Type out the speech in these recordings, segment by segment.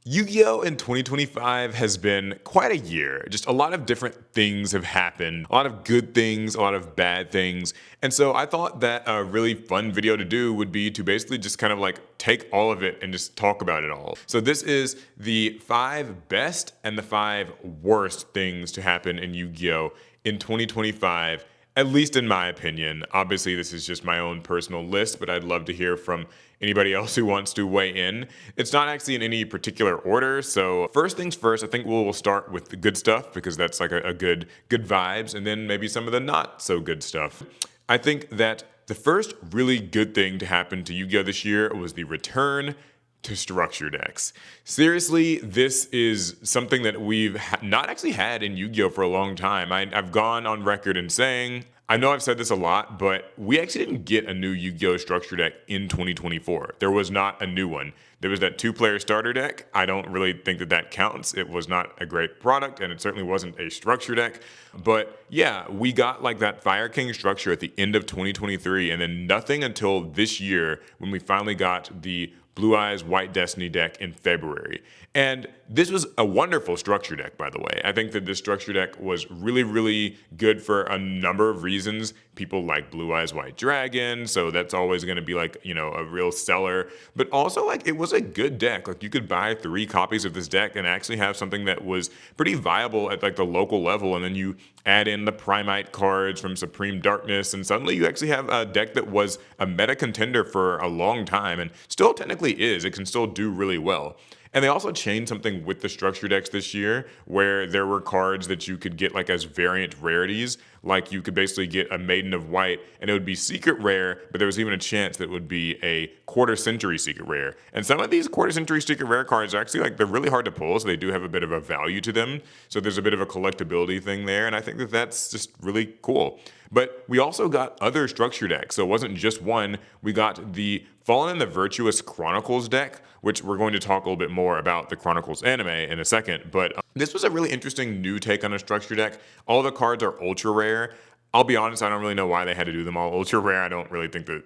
Yu-Gi-Oh! In 2025 has been quite a year. Just a lot of different things have happened, a lot of good things, a lot of bad things. And so I thought that a really fun video to do would be to basically just kind of like take all of it and just talk about it all. So this is the 5 best and the 5 worst things to happen in Yu-Gi-Oh! In 2025. At least in my opinion. Obviously, this is just my own personal list, but I'd love to hear from anybody else who wants to weigh in. It's not actually in any particular order. So first things first, I think we'll start with the good stuff because that's like a good vibes, and then maybe some of the not so good stuff. I think that the first really good thing to happen to Yu-Gi-Oh! This year was the return to structure decks. Seriously, this is something that we've not actually had in Yu-Gi-Oh! For a long time. I've gone on record in saying, I know I've said this a lot, but we actually didn't get a new Yu-Gi-Oh! Structure deck in 2024. There was not a new one. There was that 2-player starter deck. I don't really think that that counts. It was not a great product, and it certainly wasn't a structure deck. But yeah, we got like that Fire King structure at the end of 2023, and then nothing until this year when we finally got the Blue Eyes White Destiny deck in February. And this was a wonderful structure deck, by the way. I think that this structure deck was really, really good for a number of reasons. People like Blue Eyes White Dragon, so that's always going to be like, a real seller. But also, like, it was a good deck. Like, you could buy 3 copies of this deck and actually have something that was pretty viable at like the local level. And then you add in the Primite cards from Supreme Darkness, and suddenly you actually have a deck that was a meta contender for a long time and still technically is. It can still do really well. And they also changed something with the structure decks this year where there were cards that you could get like as variant rarities. Like you could basically get a Maiden of White and it would be secret rare, but there was even a chance that it would be a quarter century secret rare. And some of these quarter century secret rare cards are actually like, they're really hard to pull, so they do have a bit of a value to them. So there's a bit of a collectability thing there. And I think that that's just really cool. But we also got other structure decks. So it wasn't just one. We got the Fallen and the Virtuous Chronicles deck, which we're going to talk a little bit more about the Chronicles anime in a second. But this was a really interesting new take on a structure deck. All the cards are ultra rare. I'll be honest, I don't really know why they had to do them all ultra rare. I don't really think that,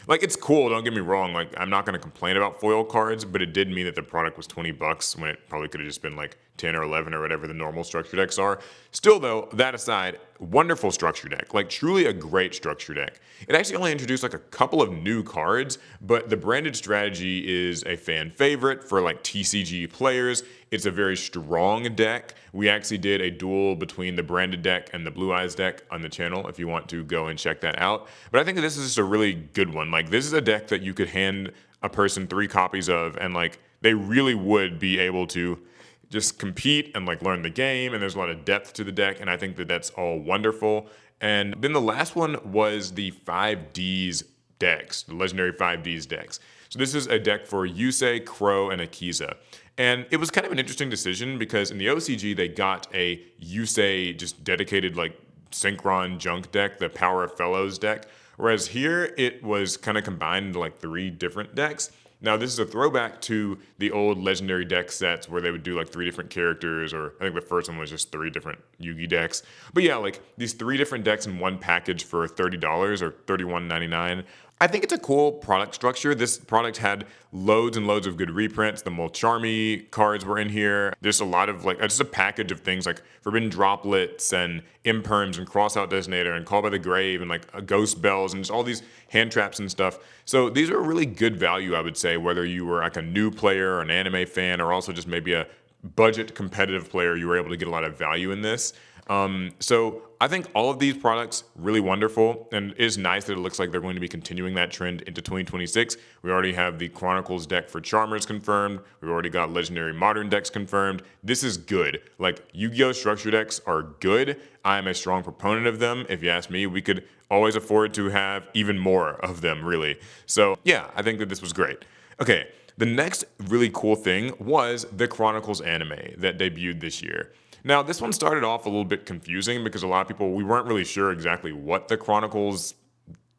like, it's cool, don't get me wrong. Like, I'm not going to complain about foil cards, but it did mean that the product was $20 when it probably could have just been like 10 or 11 or whatever the normal structure decks are. Still, though, that aside, wonderful structure deck. Like, truly a great structure deck. It actually only introduced like a couple of new cards, but the branded strategy is a fan favorite for like TCG players. It's a very strong deck. We actually did a duel between the branded deck and the Blue Eyes deck on the channel if you want to go and check that out. But I think that this is just a really good one. Like, this is a deck that you could hand a person 3 copies of and like they really would be able to just compete and like learn the game, and there's a lot of depth to the deck, and I think that that's all wonderful. And then the last one was the 5Ds decks, the legendary 5Ds decks. So this is a deck for Yusei, Crow, and Akiza. And it was kind of an interesting decision because in the OCG they got a Yusei just dedicated like Synchron junk deck, the Power of Fellows deck. Whereas here it was kind of combined into like 3 different decks. Now, this is a throwback to the old legendary deck sets where they would do like 3 different characters, or I think the first one was just 3 different Yugi decks. But yeah, like these 3 different decks in one package for $30 or $31.99. I think it's a cool product structure. This product had loads and loads of good reprints. The Molcharmi cards were in here. There's a lot of like, just a package of things like Forbidden Droplets and Imperms and Crossout Designator and Call by the Grave and like Ghost Bells and just all these hand traps and stuff. So these are really good value, I would say, whether you were like a new player or an anime fan or also just maybe a budget competitive player, you were able to get a lot of value in this. So I think all of these products really wonderful, and it is nice that it looks like they're going to be continuing that trend into 2026. We already have the Chronicles deck for Charmers confirmed. We've already got Legendary Modern decks confirmed. This is good. Like, Yu-Gi-Oh! Structure decks are good. I am a strong proponent of them. If you ask me, we could always afford to have even more of them, really. So yeah, I think that this was great. Okay, the next really cool thing was the Chronicles anime that debuted this year. Now, this one started off a little bit confusing because a lot of people, we weren't really sure exactly what the Chronicles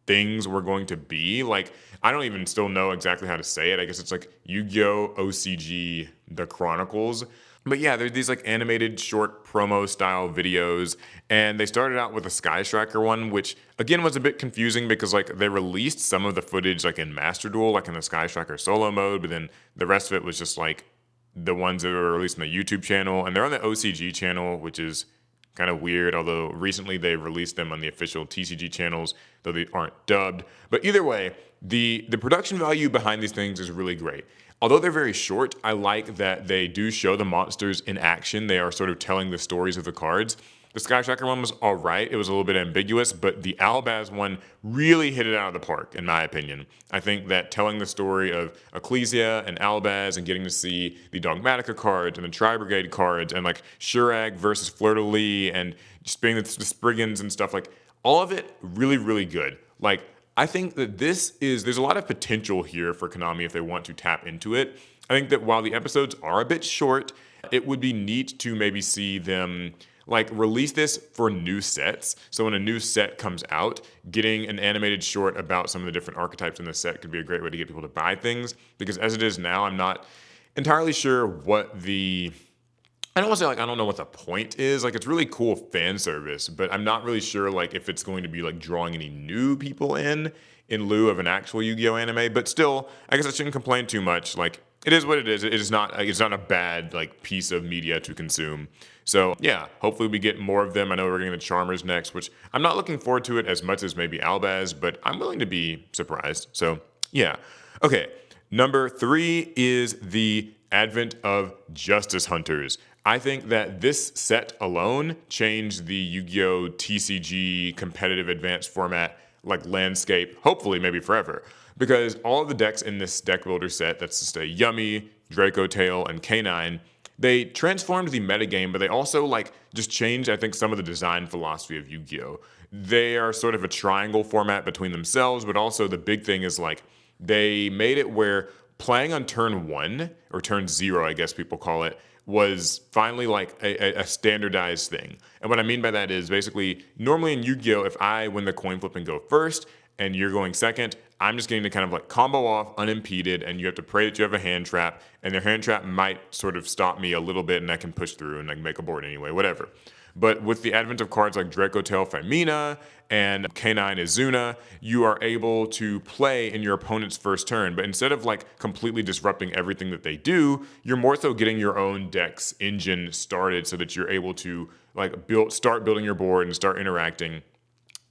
things were going to be. Like, I don't even still know exactly how to say it. I guess it's like Yu-Gi-Oh! OCG The Chronicles. But yeah, there's these like animated short promo style videos, and they started out with a Sky Striker one, which again was a bit confusing because like they released some of the footage like in Master Duel, like in the Sky Striker solo mode, but then the rest of it was just like the ones that were released on the YouTube channel, and they're on the OCG channel, which is kind of weird, although recently they released them on the official TCG channels, though they aren't dubbed. But either way, the production value behind these things is really great. Although they're very short, I like that they do show the monsters in action. They are sort of telling the stories of the cards. The Sky Tracker one was all right. It was a little bit ambiguous, but the Albaz one really hit it out of the park, in my opinion. I think that telling the story of Ecclesia and Albaz and getting to see the Dogmatica cards and the Tri Brigade cards and like Shurag versus Fleur de Lis and just being the Spriggans and stuff, like all of it really, really good. Like, I think that there's a lot of potential here for Konami if they want to tap into it. I think that while the episodes are a bit short, it would be neat to maybe see them like release this for new sets. So when a new set comes out, getting an animated short about some of the different archetypes in the set could be a great way to get people to buy things. Because as it is now, I'm not entirely sure what I don't want to say like I don't know what the point is. Like it's really cool fan service, but I'm not really sure like if it's going to be like drawing any new people in lieu of an actual Yu-Gi-Oh anime. But still, I guess I shouldn't complain too much. Like it is what it is. It is not. It's not a bad like piece of media to consume. So yeah, hopefully we get more of them. I know we're getting the Charmers next, which I'm not looking forward to it as much as maybe Albaz, but I'm willing to be surprised. So yeah. Okay. Number 3 is the advent of Justice Hunters. I think that this set alone changed the Yu-Gi-Oh! TCG competitive advanced format like landscape, hopefully maybe forever. Because all of the decks in this deck builder set, that's just a Yummy, Draco Tail, and K9, they transformed the metagame, but they also like just changed, I think, some of the design philosophy of Yu-Gi-Oh! They are sort of a triangle format between themselves, but also the big thing is like they made it where playing on turn 1, or turn 0, I guess people call it, was finally like a standardized thing. And what I mean by that is basically, normally in Yu-Gi-Oh, if I win the coin flip and go first, and you're going second, I'm just getting to kind of like combo off unimpeded, and you have to pray that you have a hand trap, and their hand trap might sort of stop me a little bit, and I can push through and like make a board anyway, whatever. But with the advent of cards like Draco Tail Femina and K9 Izuna, you are able to play in your opponent's first turn. But instead of like completely disrupting everything that they do, you're more so getting your own deck's engine started so that you're able to like start building your board and start interacting.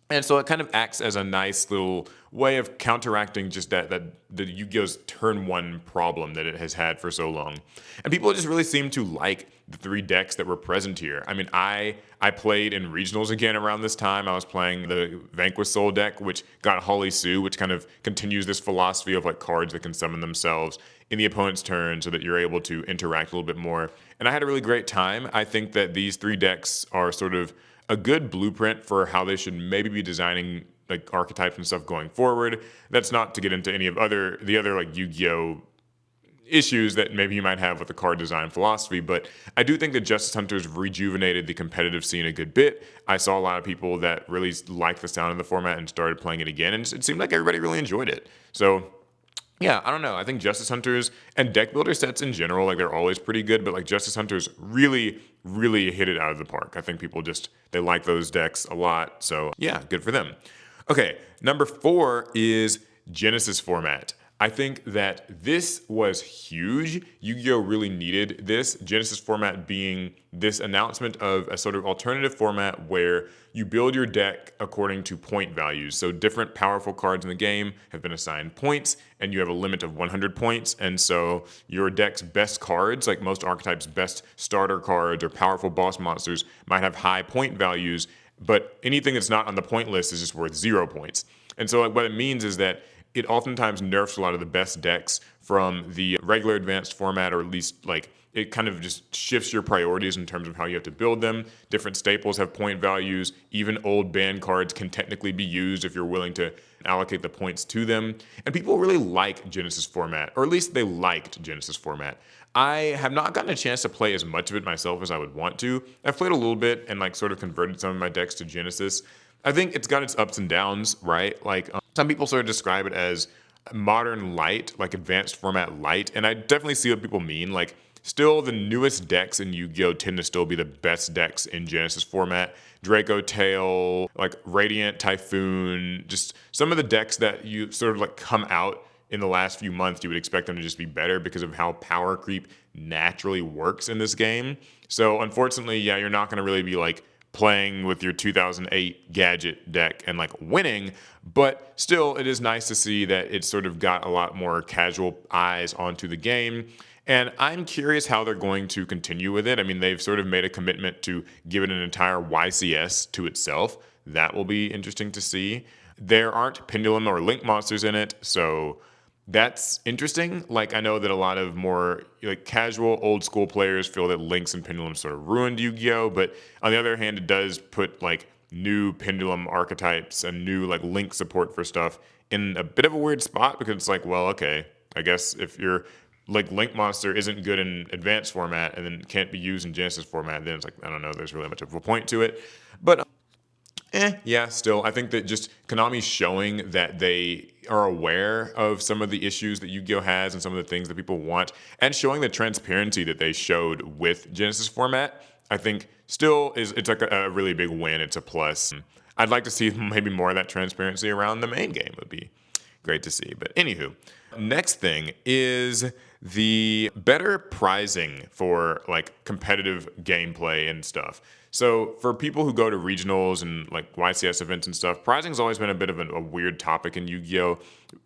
And so it kind of acts as a nice little way of counteracting just that the Yu-Gi-Oh's turn 1 problem that it has had for so long. And people just really seem to like the 3 decks that were present here. I mean, I played in regionals again around this time. I was playing the Vanquish Soul deck, which got Holly Sue, which kind of continues this philosophy of like cards that can summon themselves in the opponent's turn so that you're able to interact a little bit more. And I had a really great time. I think that these 3 decks are sort of a good blueprint for how they should maybe be designing like archetypes and stuff going forward. That's not to get into any of the other like Yu-Gi-Oh issues that maybe you might have with the card design philosophy, but I do think that Justice Hunters rejuvenated the competitive scene a good bit. I saw a lot of people that really liked the sound of the format and started playing it again, and it seemed like everybody really enjoyed it. So yeah, I don't know. I think Justice Hunters and deck builder sets in general, like they're always pretty good, but like Justice Hunters really, really hit it out of the park. I think people they like those decks a lot. So yeah, good for them. Okay, number 4 is Genesis format. I think that this was huge. Yu-Gi-Oh! Really needed this. Genesis format being this announcement of a sort of alternative format where you build your deck according to point values. So different powerful cards in the game have been assigned points, and you have a limit of 100 points. And so your deck's best cards, like most archetypes' best starter cards or powerful boss monsters, might have high point values, but anything that's not on the point list is just worth 0 points. And so what it means is that it oftentimes nerfs a lot of the best decks from the regular advanced format, or at least like it kind of just shifts your priorities in terms of how you have to build them. Different staples have point values. Even old ban cards can technically be used if you're willing to allocate the points to them. And people really like Genesis format, or at least they liked Genesis format. I have not gotten a chance to play as much of it myself as I would want to. I've played a little bit and like sort of converted some of my decks to Genesis. I think it's got its ups and downs, right? Like some people sort of describe it as modern light, like advanced format light. And I definitely see what people mean. Like still the newest decks in Yu-Gi-Oh! Tend to still be the best decks in Genesis format. Draco Tail, like Radiant Typhoon, just some of the decks that you sort of like come out in the last few months you would expect them to just be better because of how power creep naturally works in this game. So unfortunately, yeah, you're not going to really be like playing with your 2008 gadget deck and like winning, but still it is nice to see that it's sort of got a lot more casual eyes onto the game. And I'm curious how they're going to continue with it. I mean, they've sort of made a commitment to give it an entire YCS to itself. That will be interesting to see. There aren't pendulum or link monsters in it, so that's interesting. Like, I know that a lot of more like casual old school players feel that links and pendulums sort of ruined Yu-Gi-Oh, but on the other hand, it does put like new pendulum archetypes and new like link support for stuff in a bit of a weird spot, because it's like, well, okay, I guess if your like link monster isn't good in advanced format and then can't be used in Genesis format, then it's like, I don't know, there's really much of a point to it. But yeah, still, I think that just Konami's showing that they are aware of some of the issues that Yu-Gi-Oh has and some of the things that people want, and showing the transparency that they showed with Genesis format, I think still is, it's like a really big win. It's a plus. I'd like to see maybe more of that transparency around the main game. Would be great to see. But anywho, next thing is the better prizing for like competitive gameplay and stuff. So for people who go to regionals and like YCS events and stuff, prizing's always been a bit of a weird topic in Yu-Gi-Oh!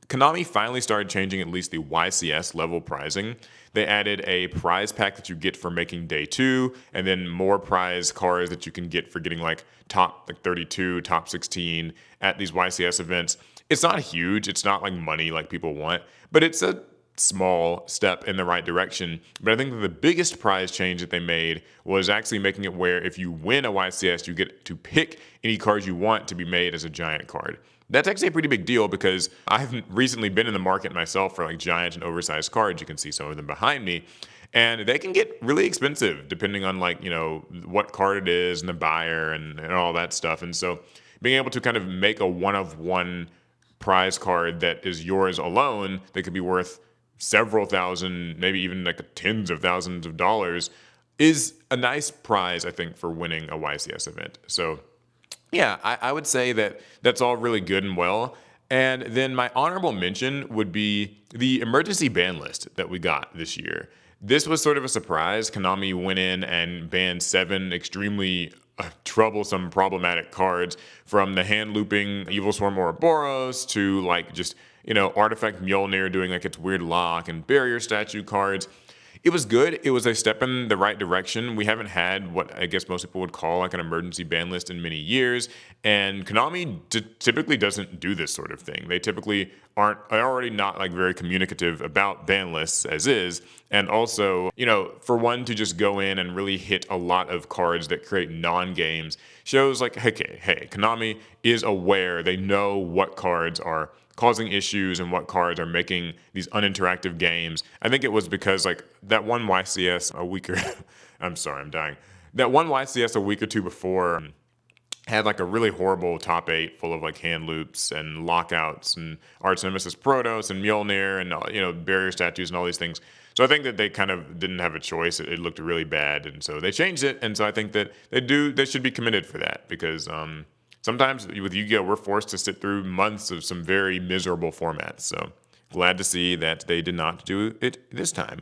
Konami finally started changing at least the YCS level prizing. They added a prize pack that you get for making day 2, and then more prize cards that you can get for getting like top like 32, top 16 at these YCS events. It's not huge. It's not like money like people want, but it's a small step in the right direction. But I think that the biggest prize change that they made was actually making it where if you win a YCS, you get to pick any cards you want to be made as a giant card. That's actually a pretty big deal because I've recently been in the market myself for like giant and oversized cards. You can see some of them behind me. And they can get really expensive depending on like, what card it is and the buyer and all that stuff. And so being able to kind of make a one-of-one prize card that is yours alone that could be worth several thousand, maybe even like tens of thousands of dollars, is a nice prize, I think, for winning a YCS event. So yeah, I would say that that's all really good and well. And then my honorable mention would be the emergency ban list that we got this year. This was sort of a surprise. Konami went in and banned 7 extremely troublesome, problematic cards, from the hand looping Evil Swarm Ouroboros to like just, Artifact Mjolnir doing like its weird lock and barrier statue cards. It was good. It was a step in the right direction. We haven't had what I guess most people would call like an emergency ban list in many years, and Konami typically doesn't do this sort of thing. They typically are already not like very communicative about ban lists as is, and also, for one to just go in and really hit a lot of cards that create non-games shows like, hey, Konami is aware. They know what cards are causing issues and what cards are making these uninteractive games. I think it was because like that one YCS a week or I'm sorry, I'm dying. That one YCS a week or two before had like a really horrible top 8 full of like hand loops and lockouts and Arch Nemesis Protos and Mjolnir and barrier statues and all these things. So I think that they kind of didn't have a choice. It looked really bad, and so they changed it. And so I think that they should be committed for that, because sometimes with Yu-Gi-Oh, we're forced to sit through months of some very miserable formats. So glad to see that they did not do it this time.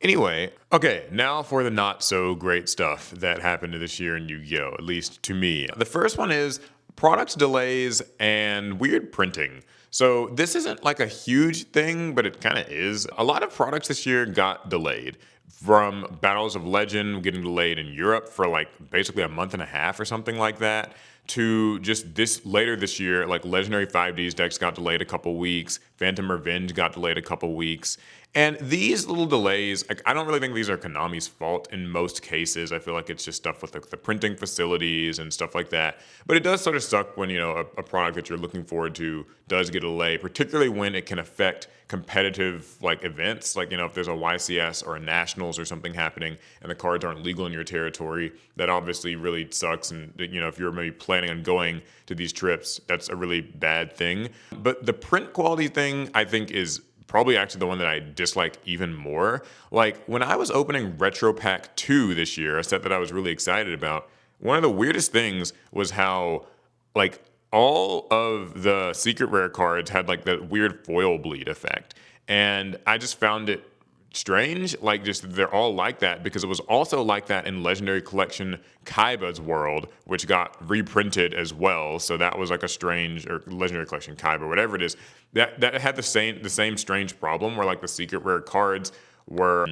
Anyway, okay, now for the not so great stuff that happened this year in Yu-Gi-Oh, at least to me. The first one is product delays and weird printing. So this isn't like a huge thing, but it kind of is. A lot of products this year got delayed, from Battles of Legend getting delayed in Europe for like basically a month and a half or something like that, to just this later this year, like Legendary 5Ds decks got delayed a couple weeks, Phantom Revenge got delayed a couple weeks. And these little delays, like, I don't really think these are Konami's fault in most cases. I feel like it's just stuff with the printing facilities and stuff like that. But it does sort of suck when, a product that you're looking forward to does get a delay, particularly when it can affect competitive like events. Like, if there's a YCS or a Nationals or something happening and the cards aren't legal in your territory, that obviously really sucks. And, if you're maybe planning on going to these trips, that's a really bad thing. But the print quality thing, I think, is probably actually the one that I dislike even more. Like, when I was opening Retro Pack 2 this year, a set that I was really excited about, one of the weirdest things was how, like, all of the secret rare cards had like that weird foil bleed effect. And I just found it strange, like just they're all like that because it was also like that in Legendary Collection Kaiba's World, which got reprinted as well. So that was like a strange, or Legendary Collection Kaiba, whatever it is, that had the same strange problem where like the secret rare cards were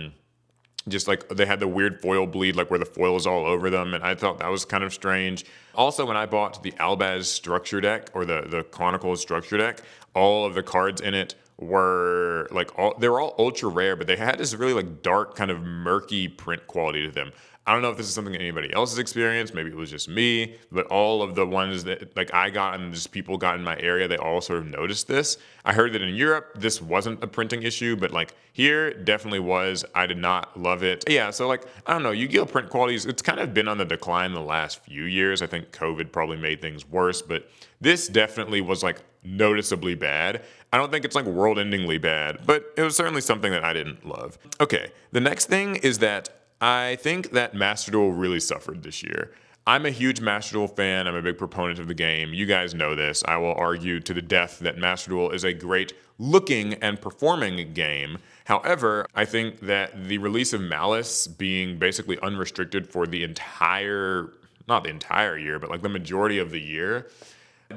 just like they had the weird foil bleed, like where the foil is all over them, and I thought that was kind of strange. Also, when I bought the Albaz structure deck, or the Chronicles structure deck, all of the cards in it were like they were all ultra rare, but they had this really like dark, kind of murky print quality to them. I don't know if this is something that anybody else has experienced. Maybe it was just me, but all of the ones that like I got and just people got in my area, they all sort of noticed this. I heard that in Europe, this wasn't a printing issue, but like here, it definitely was. I did not love it. Yeah, so like, I don't know, Yu-Gi-Oh! Print qualities, it's kind of been on the decline the last few years. I think COVID probably made things worse, but this definitely was like noticeably bad. I don't think it's like world-endingly bad, but it was certainly something that I didn't love. Okay, the next thing is that I think that Master Duel really suffered this year. I'm a huge Master Duel fan. I'm a big proponent of the game. You guys know this. I will argue to the death that Master Duel is a great looking and performing game. However, I think that the release of Malice being basically unrestricted for the entire, not the entire year, but like the majority of the year,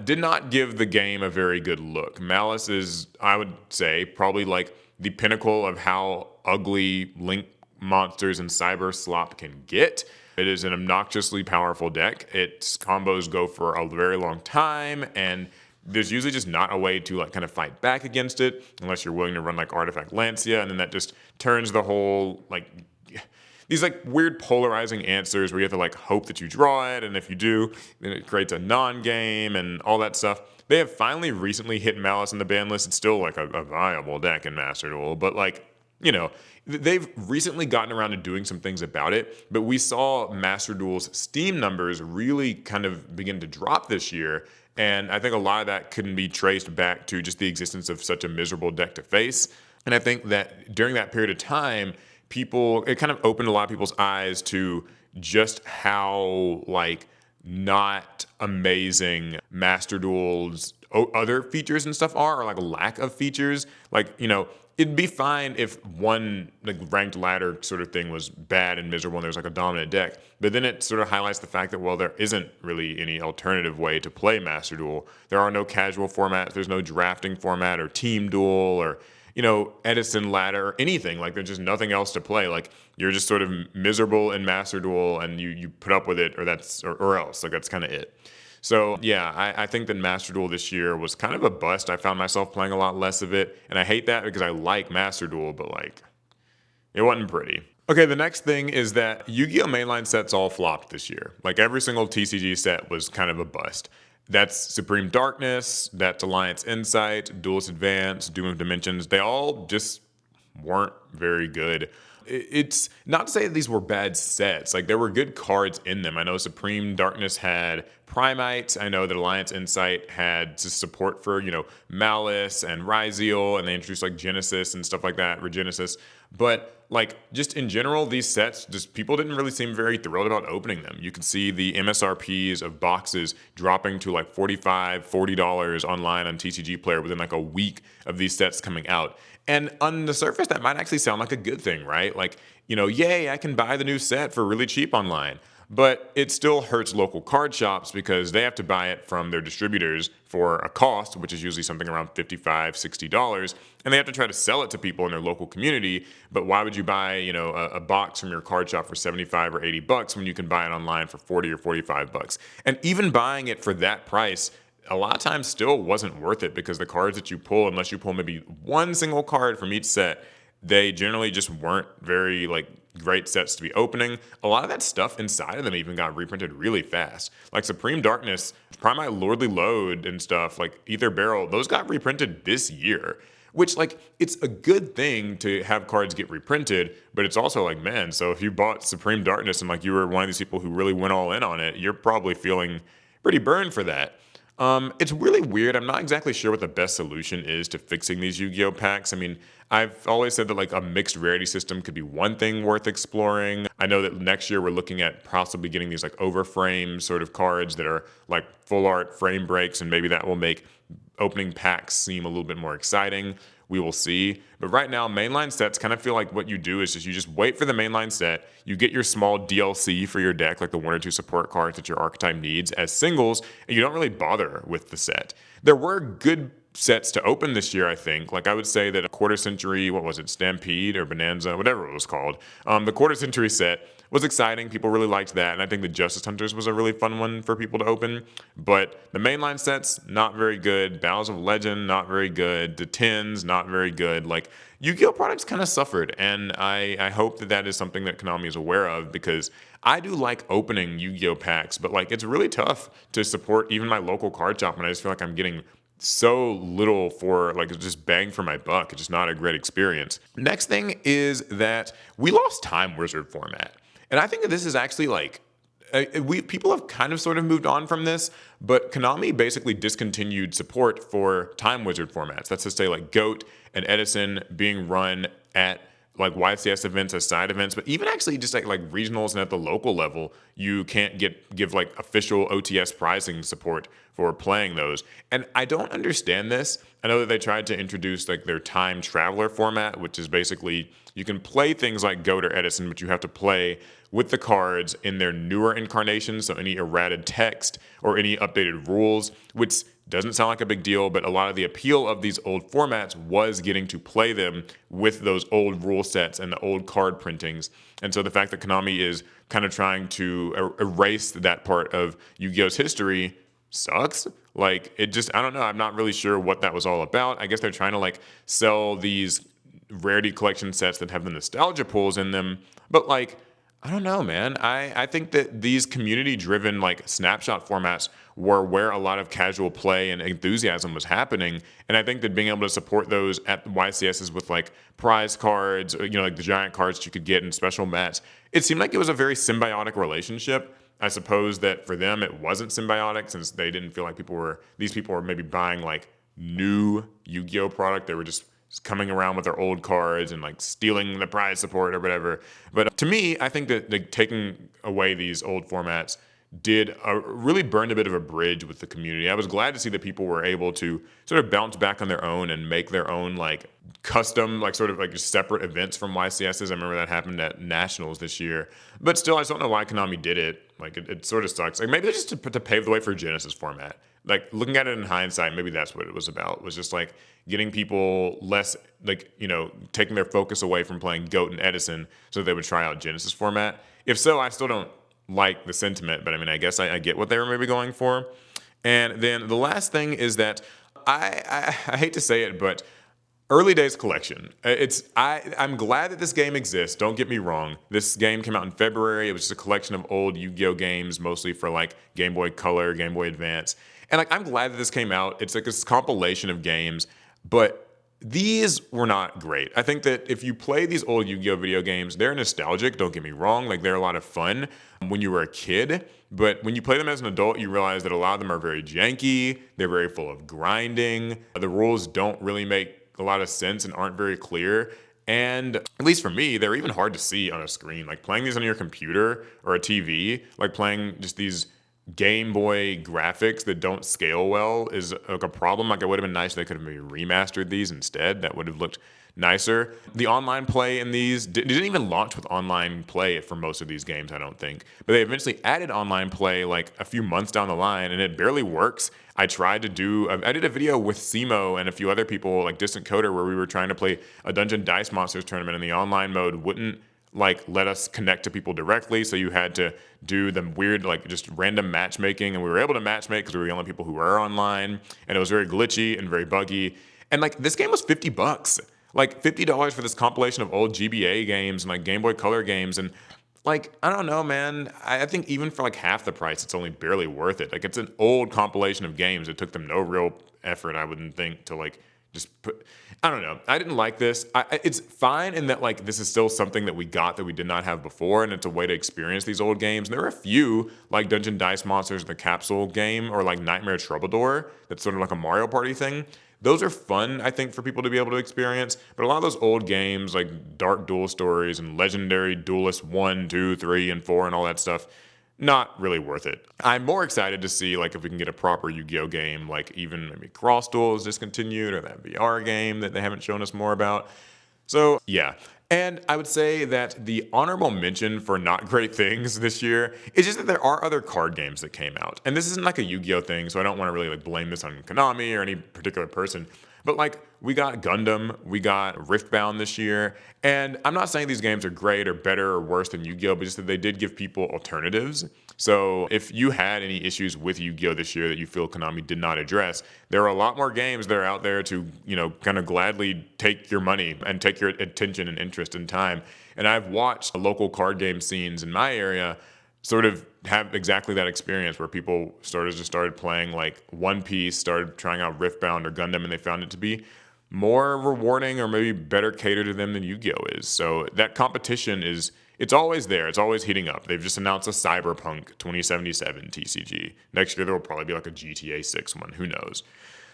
did not give the game a very good look. Malice is, I would say, probably like the pinnacle of how ugly Link monsters and cyber slop can get. It is an obnoxiously powerful deck. Its combos go for a very long time, and there's usually just not a way to like kind of fight back against it unless you're willing to run like Artifact Lancia, and then that just turns the whole like these like weird polarizing answers where you have to like hope that you draw it, and if you do, then it creates a non-game and all that stuff. They have finally recently hit Malice in the ban list. It's still like a viable deck in Master Duel, but like, you know, they've recently gotten around to doing some things about it, but we saw Master Duel's Steam numbers really kind of begin to drop this year, and I think a lot of that can be traced back to just the existence of such a miserable deck to face. And I think that during that period of time, it kind of opened a lot of people's eyes to just how like not amazing Master Duel's other features and stuff are, or like a lack of features. Like, you know, it'd be fine if one like ranked ladder sort of thing was bad and miserable and there's like a dominant deck, but then it sort of highlights the fact that, well, there isn't really any alternative way to play Master Duel. There are no casual formats, there's no drafting format or team duel or, you know, Edison ladder or anything. Like there's just nothing else to play. Like you're just sort of miserable in Master Duel and you put up with it, or else. Like that's kind of it. So yeah, I think that Master Duel this year was kind of a bust. I found myself playing a lot less of it, and I hate that because I like Master Duel, but like, it wasn't pretty. Okay, the next thing is that Yu-Gi-Oh! Mainline sets all flopped this year. Like every single TCG set was kind of a bust. That's Supreme Darkness, that's Alliance Insight, Duelist Advance, Doom of Dimensions. They all just weren't very good. It's not to say that these were bad sets. Like there were good cards in them. I know Supreme Darkness had Primite. I know that Alliance Insight had just support for, you know, Malice and Ryzeal, and they introduced like Genesis and stuff like that, Regenesis. But like just in general, these sets, just people didn't really seem very thrilled about opening them. You can see the MSRPs of boxes dropping to like $45, $40 online on TCG Player within like a week of these sets coming out. And on the surface, that might actually sound like a good thing, right? Like, you know, yay, I can buy the new set for really cheap online. But it still hurts local card shops because they have to buy it from their distributors for a cost, which is usually something around $55, $60, and they have to try to sell it to people in their local community. But why would you buy, you know, a box from your card shop for 75 or 80 bucks when you can buy it online for 40 or 45 bucks? And even buying it for that price, a lot of times still wasn't worth it because the cards that you pull, unless you pull maybe one single card from each set, they generally just weren't very like great sets to be opening. A lot of that stuff inside of them even got reprinted really fast. Like Supreme Darkness, Primite Lordly Load and stuff, like Ether Barrel, those got reprinted this year. Which, like, it's a good thing to have cards get reprinted, but it's also like, man, so if you bought Supreme Darkness and like you were one of these people who really went all in on it, you're probably feeling pretty burned for that. It's really weird. I'm not exactly sure what the best solution is to fixing these Yu-Gi-Oh packs. I mean, I've always said that like a mixed rarity system could be one thing worth exploring. I know that next year we're looking at possibly getting these like overframe sort of cards that are like full art frame breaks, and maybe that will make opening packs seem a little bit more exciting. We will see. But right now, mainline sets kind of feel like what you do is just you just wait for the mainline set. You get your small DLC for your deck, like the one or two support cards that your archetype needs as singles, and you don't really bother with the set. There were good sets to open this year, I think. Like I would say that a quarter century, what was it, Stampede or Bonanza, whatever it was called. The quarter century set was exciting. People really liked that. And I think the Justice Hunters was a really fun one for people to open. But the mainline sets, not very good. Battles of Legend, not very good. The Tens, not very good. Like Yu-Gi-Oh! Products kind of suffered. And I hope that that is something that Konami is aware of, because I do like opening Yu-Gi-Oh! Packs, but like it's really tough to support even my local card shop, and I just feel like I'm getting so little for like just bang for my buck. It's just not a great experience. Next thing is that we lost Time Wizard format. And I think that this is actually like we people have kind of sort of moved on from this, but Konami basically discontinued support for Time Wizard formats. That's to say like GOAT and Edison being run at like YCS events as side events, but even actually just like regionals and at the local level, you can't give like official OTS pricing support for playing those. And I don't understand this. I know that they tried to introduce like their Time Traveler format, which is basically you can play things like GOAT or Edison, but you have to play with the cards in their newer incarnations, so any errated text or any updated rules, which doesn't sound like a big deal, but a lot of the appeal of these old formats was getting to play them with those old rule sets and the old card printings. And so the fact that Konami is kind of trying to erase that part of Yu-Gi-Oh's history sucks. Like it just, I don't know. I'm not really sure what that was all about. I guess they're trying to like sell these rarity collection sets that have the nostalgia pulls in them, but like, I don't know, man. I think that these community-driven like snapshot formats were where a lot of casual play and enthusiasm was happening, and I think that being able to support those at the YCSs with like prize cards, or, like the giant cards that you could get in special mats, it seemed like it was a very symbiotic relationship. I suppose that for them it wasn't symbiotic, since they didn't feel like these people were maybe buying like new Yu-Gi-Oh product. They were just coming around with their old cards and like stealing the prize support or whatever. But to me, I think that like, taking away these old formats did really burn a bit of a bridge with the community. I was glad to see that people were able to sort of bounce back on their own and make their own like custom, like sort of like separate events from YCSs. I remember that happened at Nationals this year. But still, I just don't know why Konami did it. Like it sort of sucks. Like maybe just to pave the way for Genesis format. Like looking at it in hindsight, maybe that's what it was about. It was just like getting people less like, taking their focus away from playing GOAT and Edison so that they would try out Genesis format. If so, I still don't like the sentiment, but I mean, I guess I get what they were maybe going for. And then the last thing is that I hate to say it, but early days collection. I'm glad that this game exists. Don't get me wrong. This game came out in February. It was just a collection of old Yu-Gi-Oh games, mostly for like Game Boy Color, Game Boy Advance. And like I'm glad that this came out. It's like this compilation of games, but these were not great. I think that if you play these old Yu-Gi-Oh video games, they're nostalgic, don't get me wrong. Like they're a lot of fun when you were a kid, but when you play them as an adult, you realize that a lot of them are very janky. They're very full of grinding. The rules don't really make a lot of sense and aren't very clear. And at least for me, they're even hard to see on a screen. Like playing these on your computer or a TV, like playing just these Game Boy graphics that don't scale well is like a problem. Like it would have been nice if they could have maybe remastered these instead. That would have looked nicer. The online play in these didn't even launch with online play for most of these games, I don't think. But they eventually added online play like a few months down the line, and it barely works. I did a video with Simo and a few other people, like Distant Coder, where we were trying to play a Dungeon Dice Monsters tournament, and the online mode wouldn't like let us connect to people directly, so you had to do the weird like just random matchmaking, and we were able to matchmake because we were the only people who were online, and it was very glitchy and very buggy. And like this game was $50, like $50 for this compilation of old GBA games and like Game Boy Color games. And like I don't know, man, I think even for like half the price it's only barely worth it. Like it's an old compilation of games. It took them no real effort, I wouldn't think, to like just put. I don't know. I didn't like this. It's fine in that like this is still something that we got that we did not have before, and it's a way to experience these old games. And there are a few like Dungeon Dice Monsters, the capsule game, or like Nightmare Troubadour. That's sort of like a Mario Party thing. Those are fun, I think, for people to be able to experience. But a lot of those old games like Dark Duel Stories and Legendary Duelist 1, 2, 3, and 4 and all that stuff, not really worth it. I'm more excited to see like if we can get a proper Yu-Gi-Oh game, like even maybe Cross Duel is discontinued or that VR game that they haven't shown us more about. So yeah. And I would say that the honorable mention for not great things this year is just that there are other card games that came out. And this isn't like a Yu-Gi-Oh thing, so I don't want to really like blame this on Konami or any particular person. But like we got Gundam, we got Riftbound this year, and I'm not saying these games are great or better or worse than Yu-Gi-Oh, but just that they did give people alternatives. So if you had any issues with Yu-Gi-Oh this year that you feel Konami did not address, there are a lot more games that are out there to, kind of gladly take your money and take your attention and interest and time. And I've watched local card game scenes in my area sort of have exactly that experience where people started playing like One Piece, started trying out Riftbound or Gundam, and they found it to be more rewarding or maybe better catered to them than Yu-Gi-Oh is. So that competition it's always there. It's always heating up. They've just announced a Cyberpunk 2077 TCG. Next year there will probably be like a GTA 6 one. Who knows?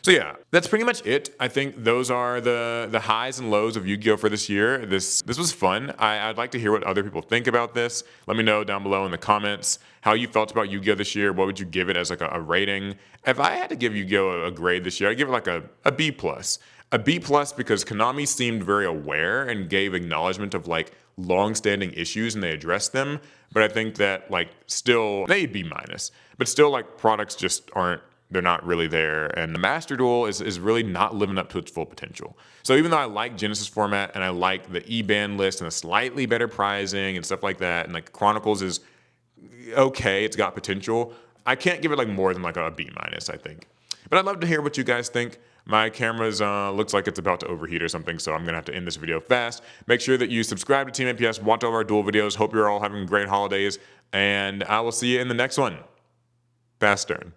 So yeah, that's pretty much it. I think those are the highs and lows of Yu-Gi-Oh for this year. This was fun. I'd like to hear what other people think about this. Let me know down below in the comments how you felt about Yu-Gi-Oh this year. What would you give it as like a rating? If I had to give Yu-Gi-Oh a grade this year, I'd give it like a B plus. A B plus because Konami seemed very aware and gave acknowledgement of like long-standing issues and they addressed them. But I think that like still maybe B minus, but still like products just aren't. They're not really there. And the Master Duel is really not living up to its full potential. So even though I like Genesis format and I like the E-band list and the slightly better pricing and stuff like that, and like Chronicles is okay, it's got potential, I can't give it like more than like a B minus, I think. But I'd love to hear what you guys think. My camera's looks like it's about to overheat or something, so I'm gonna have to end this video fast. Make sure that you subscribe to Team APS, watch all of our Duel videos. Hope you're all having great holidays, and I will see you in the next one. Fast turn.